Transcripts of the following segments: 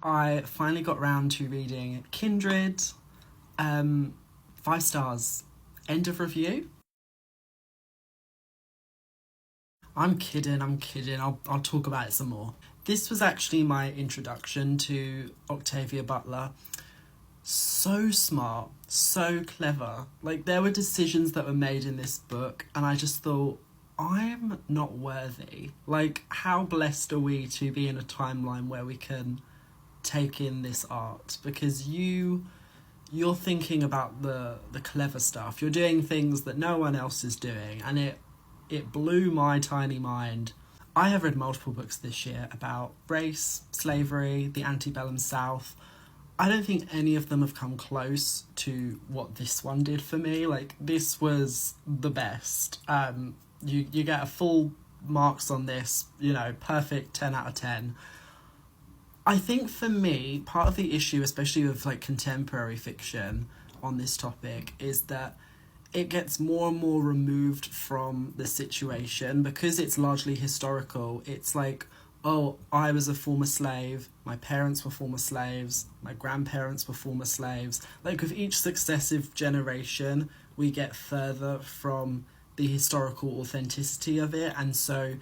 I finally got round to reading Kindred. 5 stars. End of review. I'm kidding. I'll talk about it some more. This was actually my introduction to Octavia Butler. So smart, so clever. Like, there were decisions that were made in this book, and I just thought, I'm not worthy. Like, how blessed are we to be in a timeline where we can take in this art? Because you're thinking about the clever stuff. You're doing things that no one else is doing, and it blew my tiny mind. I have read multiple books this year about race, slavery, the antebellum South. I don't think any of them have come close to what this one did for me. Like, this was the best. You get a full marks on this, perfect 10 out of 10. I think for me, part of the issue, especially with like contemporary fiction on this topic, is that it gets more and more removed from the situation because it's largely historical. It's like, oh, I was a former slave, my parents were former slaves, my grandparents were former slaves. Like, with each successive generation, we get further from the historical authenticity of it, and so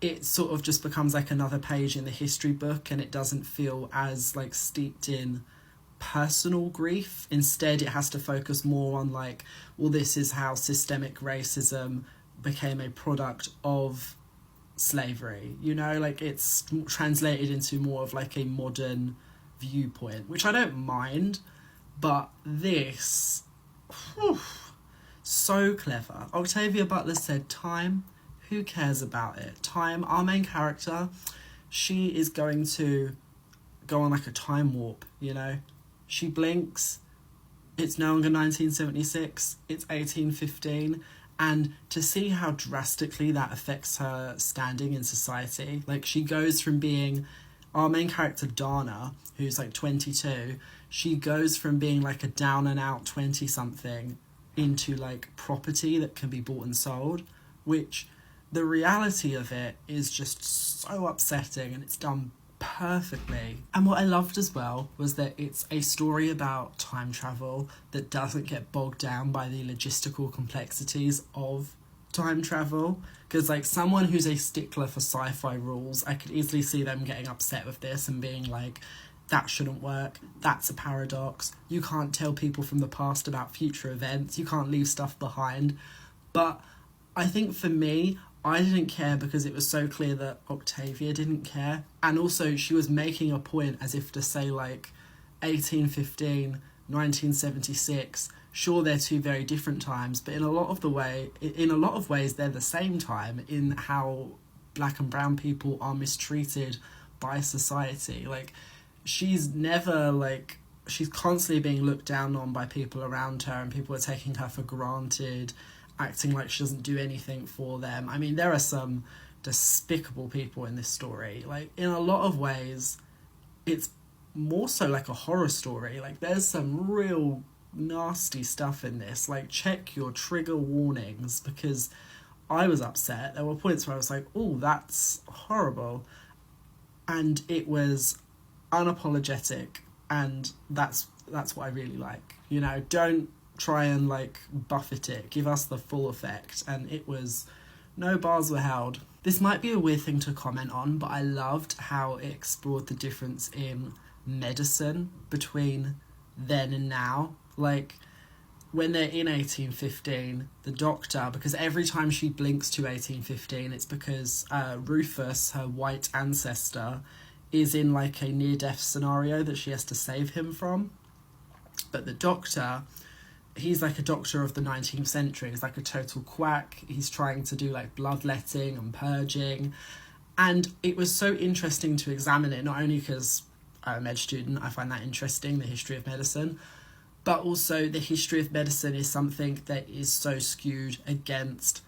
it sort of just becomes like another page in the history book, and it doesn't feel as like steeped in personal grief. Instead, it has to focus more on like, well, this is how systemic racism became a product of slavery, like it's translated into more of like a modern viewpoint, which I don't mind, but this, whew, so clever. Octavia Butler said, time, who cares about it? Time, our main character, she is going to go on like a time warp, She blinks, it's no longer 1976, it's 1815, and to see how drastically that affects her standing in society. Like, she goes from being, our main character Dana, who's like 22, she goes from being like a down and out 20-something into like property that can be bought and sold, which the reality of it is just so upsetting, and it's done perfectly. And what I loved as well was that it's a story about time travel that doesn't get bogged down by the logistical complexities of time travel, because like someone who's a stickler for sci-fi rules, I could easily see them getting upset with this and being like, that shouldn't work, that's a paradox, you can't tell people from the past about future events, you can't leave stuff behind. But I think for me, I didn't care because it was so clear that Octavia didn't care. And also she was making a point as if to say like 1815, 1976, sure, they're two very different times, but in a lot of ways they're the same time in how black and brown people are mistreated by society. Like, she's constantly being looked down on by people around her, and people are taking her for granted, acting like she doesn't do anything for them. I mean, there are some despicable people in this story. Like, in a lot of ways, it's more so like a horror story. Like, there's some real nasty stuff in this. Like, check your trigger warnings, because I was upset. There were points where I was like, oh, that's horrible. And it was unapologetic, and that's what I really like. Don't try and like buffet it, give us the full effect. And it was, no bars were held. This might be a weird thing to comment on, but I loved how it explored the difference in medicine between then and now. Like, when they're in 1815, the doctor, because every time she blinks to 1815, it's because Rufus, her white ancestor, is in like a near-death scenario that she has to save him from. But the doctor, he's like a doctor of the 19th century. He's like a total quack. He's trying to do like bloodletting and purging. And it was so interesting to examine it, not only because I'm a med student, I find that interesting, the history of medicine, but also the history of medicine is something that is so skewed against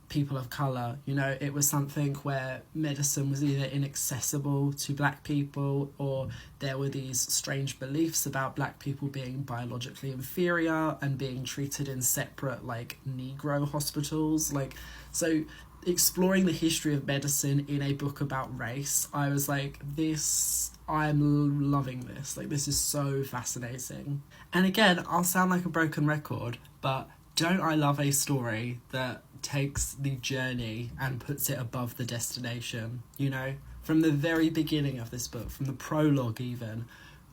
people of colour. It was something where medicine was either inaccessible to black people, or there were these strange beliefs about black people being biologically inferior and being treated in separate like Negro hospitals. Like, so exploring the history of medicine in a book about race, I was like, I'm loving this. Like, this is so fascinating. And again, I'll sound like a broken record, but don't I love a story that takes the journey and puts it above the destination, you know? From the very beginning of this book, from the prologue even,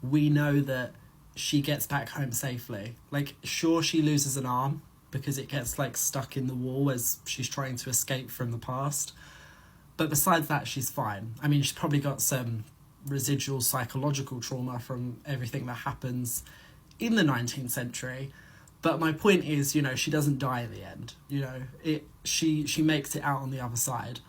we know that she gets back home safely. Like, sure, she loses an arm because it gets, like, stuck in the wall as she's trying to escape from the past. But besides that, she's fine. I mean, she's probably got some residual psychological trauma from everything that happens in the 19th century. But my point is, you know, she doesn't die in the end. You know, she makes it out on the other side.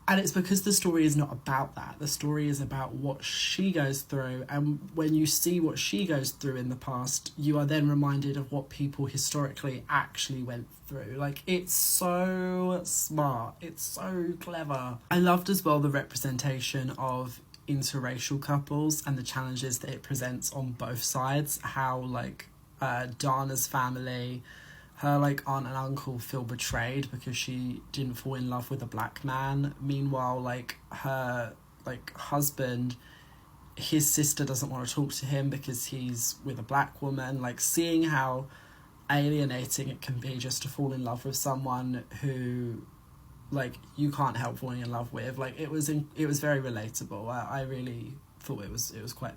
And it's because the story is not about that. The story is about what she goes through. And when you see what she goes through in the past, you are then reminded of what people historically actually went through. Like, it's so smart. It's so clever. I loved as well the representation of interracial couples and the challenges that it presents on both sides. How, like, Dana's family, her, like, aunt and uncle feel betrayed because she didn't fall in love with a black man. Meanwhile, like, her, like, husband, his sister doesn't want to talk to him because he's with a black woman. Like, seeing how alienating it can be just to fall in love with someone who, like, you can't help falling in love with. Like, it was very relatable. I really thought it was quite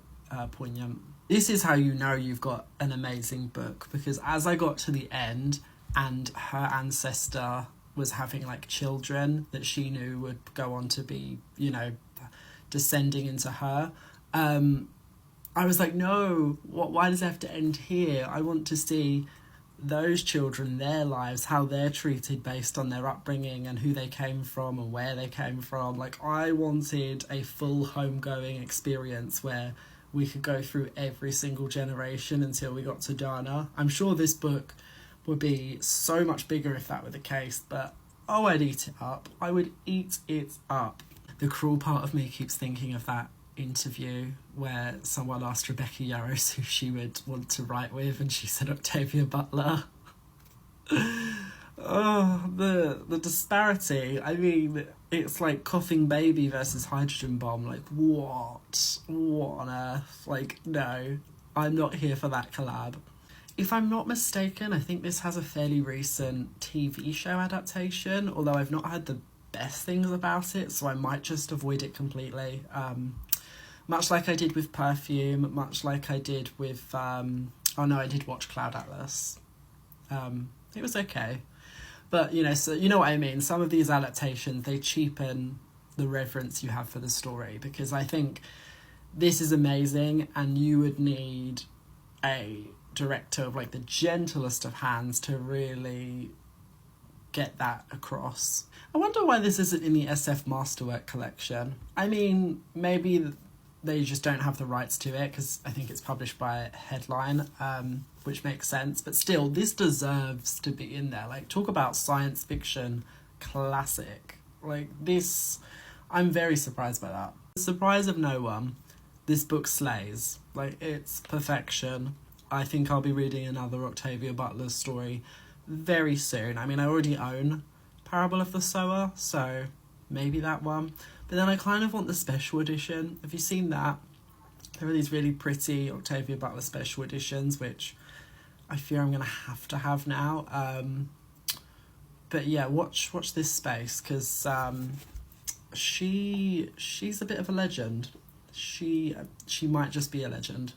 poignant. This is how you know you've got an amazing book, because as I got to the end and her ancestor was having, like, children that she knew would go on to be, you know, descending into her, I was like, no, why does it have to end here? I want to see those children, their lives, how they're treated based on their upbringing and who they came from and where they came from. Like, I wanted a full homegoing experience where we could go through every single generation until we got to Dana. I'm sure this book would be so much bigger if that were the case, but oh, I'd eat it up. I would eat it up. The cruel part of me keeps thinking of that interview where someone asked Rebecca Yarros who she would want to write with, and she said Octavia Butler. Oh, the disparity. I mean, it's like Coughing Baby versus Hydrogen Bomb. Like, what on earth? Like, no, I'm not here for that collab. If I'm not mistaken, I think this has a fairly recent TV show adaptation, although I've not heard the best things about it, so I might just avoid it completely. Much like I did with Perfume, much like I did with I did watch Cloud Atlas. It was okay. But, you know, so you know what I mean. Some of these adaptations, they cheapen the reverence you have for the story, because I think this is amazing and you would need a director of, like, the gentlest of hands to really get that across. I wonder why this isn't in the SF Masterwork collection. I mean, maybe they just don't have the rights to it because I think it's published by Headline, which makes sense. But still, this deserves to be in there. Like, talk about science fiction classic. Like, this, I'm very surprised by that. The surprise of no one, this book slays. Like, it's perfection. I think I'll be reading another Octavia Butler story very soon. I mean, I already own Parable of the Sower, so maybe that one. But then I kind of want the special edition. Have you seen that? There are these really pretty Octavia Butler special editions, which I fear I'm going to have now. But yeah, watch this space, because she's a bit of a legend. She might just be a legend.